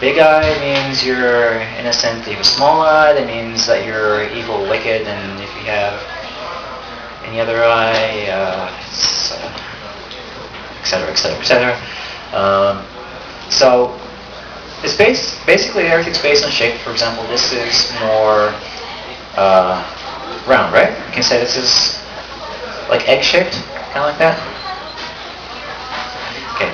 big eye means you're innocent. If you have a small eye, that means that you're evil, wicked, and if you have any other eye, it's, etc., etc., etc. So it's basically everything's based on shape. For example, this is more round, right? You can say this is like egg-shaped, kind of like that. Okay.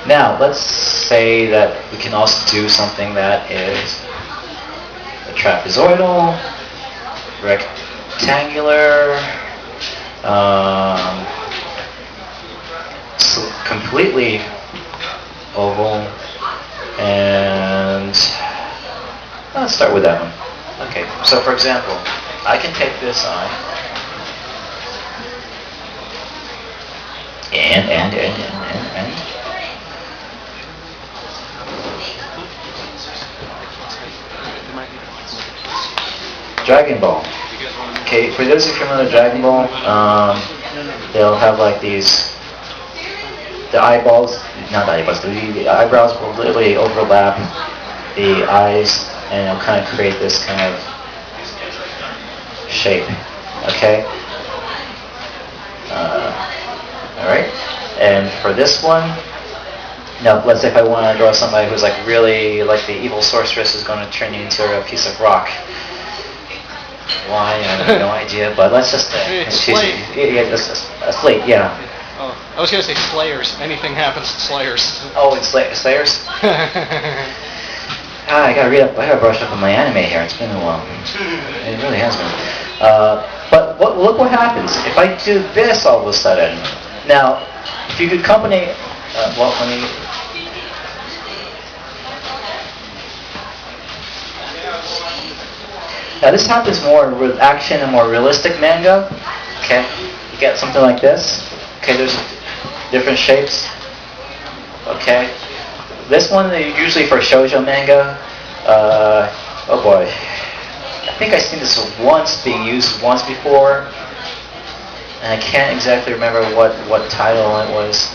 Now let's say that we can also do something that is a trapezoidal, rectangular, completely oval, and let's start with that one. Okay, so for example, I can take this eye and Dragon Ball. Okay, for those of you familiar with Dragon Ball, they'll have like these, the eyeballs, not the eyeballs, the eyebrows will literally overlap the eyes, and it'll kind of create this kind of shape. Okay? Alright? And for this one, now let's say if I want to draw somebody who's like really, like the evil sorceress is going to turn you into a piece of rock. Why? I have no idea, but let's just a slate, yeah. Oh, I was going to say Slayers. Anything happens to Slayers. Oh, it's Slayers? I gotta read up. I gotta brush up on my anime here. It's been a while. It really has been. But look what happens if I do this all of a sudden. Now, if you could accompany, well, let me. Now this happens more with action and more realistic manga. Okay, you get something like this. Okay, there's different shapes. Okay, this one usually for shoujo manga. Oh boy, I think I've seen this being used once before, and I can't exactly remember what title it was.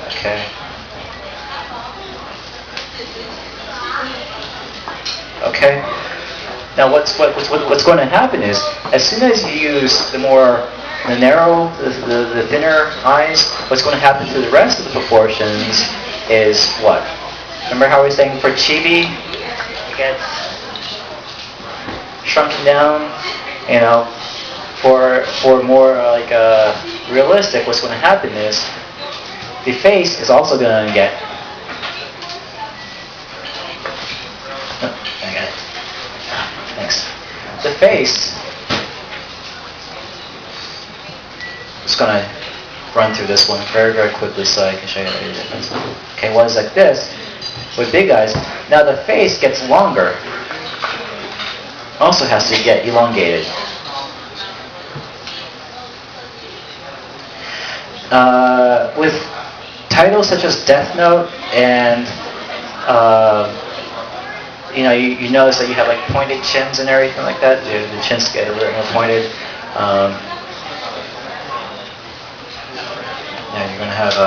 Okay. Okay. Now what's going to happen is, as soon as you use the thinner eyes, what's going to happen to the rest of the proportions is what? Remember how we were saying for chibi, it gets shrunken down. You know, for more like realistic, what's going to happen is the face is also going to get. Thanks. The face is going to run through this one very, very quickly so I can show you the difference. Okay, well, it's like this with big eyes. Now the face gets longer. Also has to get elongated. With titles such as Death Note and you notice that you have like pointed chins and everything like that. The chins get a little more pointed. You're going to have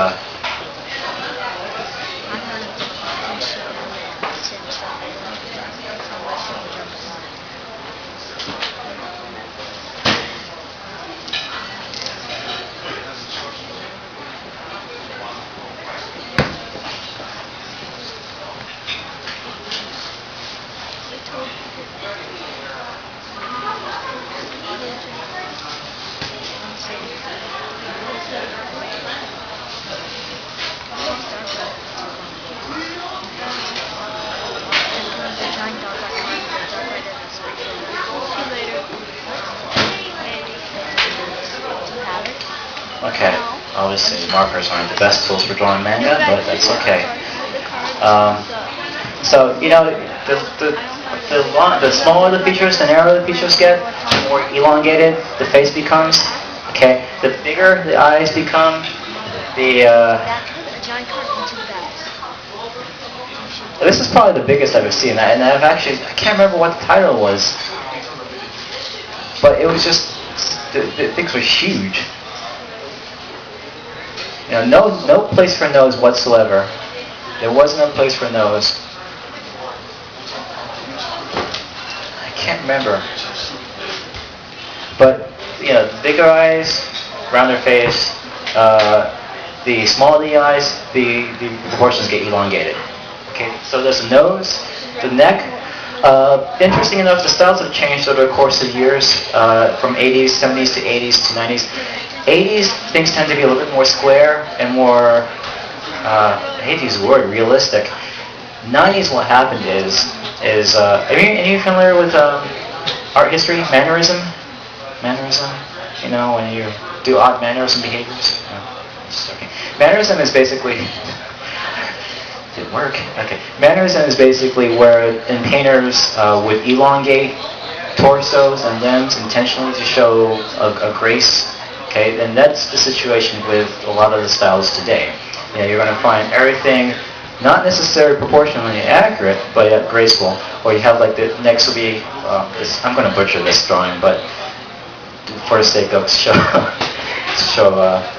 okay, obviously markers aren't the best tools for drawing manga, but that's okay. So, the smaller the features, the narrower the features get, the more elongated the face becomes. Okay, the bigger the eyes become, this is probably the biggest I've ever seen, and I can't remember what the title was, but it was just the things were huge. You know, no place for nose whatsoever. There was no place for nose. I can't remember. But bigger eyes, rounder face. The smaller the eyes, the proportions get elongated. Okay, so there's the nose, the neck. Interesting enough, the styles have changed over the course of years, from 80s, 70s to 80s to 90s. 80s, things tend to be a little bit more square and more, I hate to use the word, realistic. 90s, what happened is are you familiar with art history, mannerism? Mannerism? When you do odd mannerism behaviors? Just joking. Mannerism is basically... Didn't work. Okay. Mannerism is basically where in painters would elongate torsos and limbs intentionally to show a grace. Okay, and that's the situation with a lot of the styles today. You're going to find everything not necessarily proportionally accurate, but yet graceful. Or you have like the next will be. I'm going to butcher this drawing, but for the sake of show.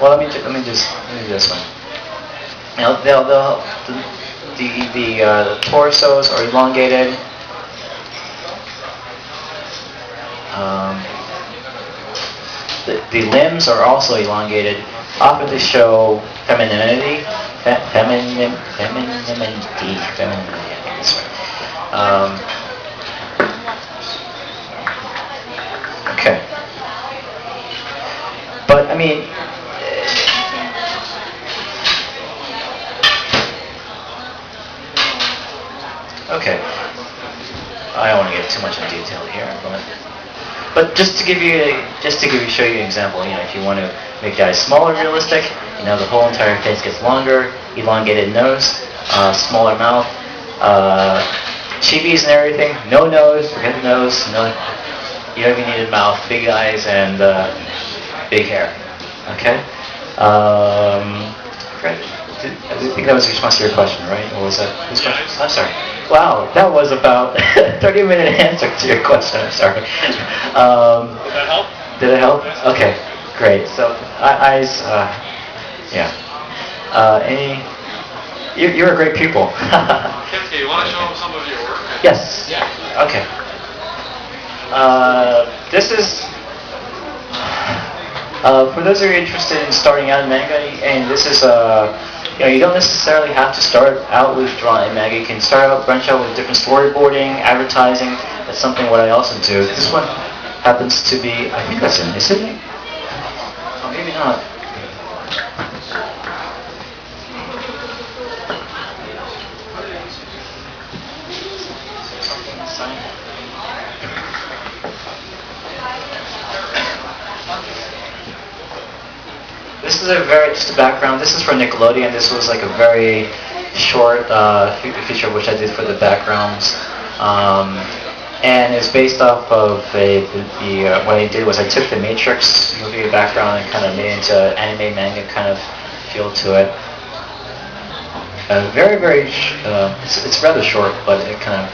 Well, let me do this one. The torsos are elongated. The limbs are also elongated, often to show femininity. Femininity, I think that's right. Okay. But I mean, okay. I don't want to get too much in detail here, but just to show you an example, if you want to make the eyes smaller, realistic, the whole entire face gets longer, elongated nose, smaller mouth, chibis and everything, no nose, forget the nose, no, you don't even need a mouth, big eyes and big hair. Okay. Great. I think that was the response to your question, right? Or was that his question? I'm sorry. Wow, that was about a 30-minute answer to your question. I'm sorry. Did that help? Did it help? Okay, great. So eyes, yeah. You're a great pupil. Kensuke, you want to show them some of your work? Yes. Yeah. Okay. This is. For those who are interested in starting out in manga, and this is you don't necessarily have to start out with drawing manga. You can branch out with different storyboarding, advertising. That's something what I also do. This one happens to be, I think that's in Italy. Oh, maybe not. This is just a background. This is for Nickelodeon. This was like a very short feature which I did for the backgrounds. And it's based off of what I did was I took the Matrix movie background and kind of made it into anime manga kind of feel to it. Very, it's rather short, but it kind of...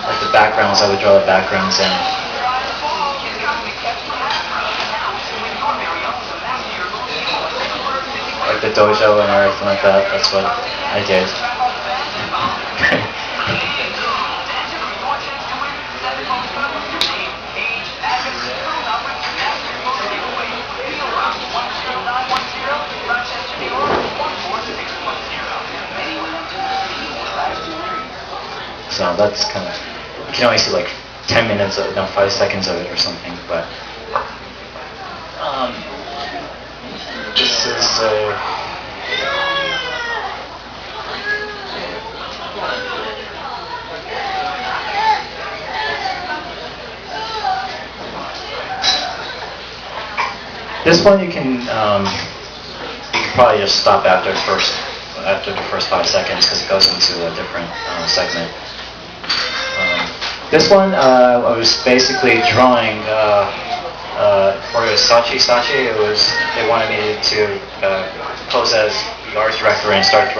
Like the backgrounds, I would draw the backgrounds in. Like the dojo and everything like that, that's what I did. So that's kind of, you can only see like 10 minutes, 5 seconds of it or something, but this is this one you can probably just stop after the first 5 seconds because it goes into a different segment. This one I was basically drawing for Sachi. It was they wanted me to pose as the art director and start drawing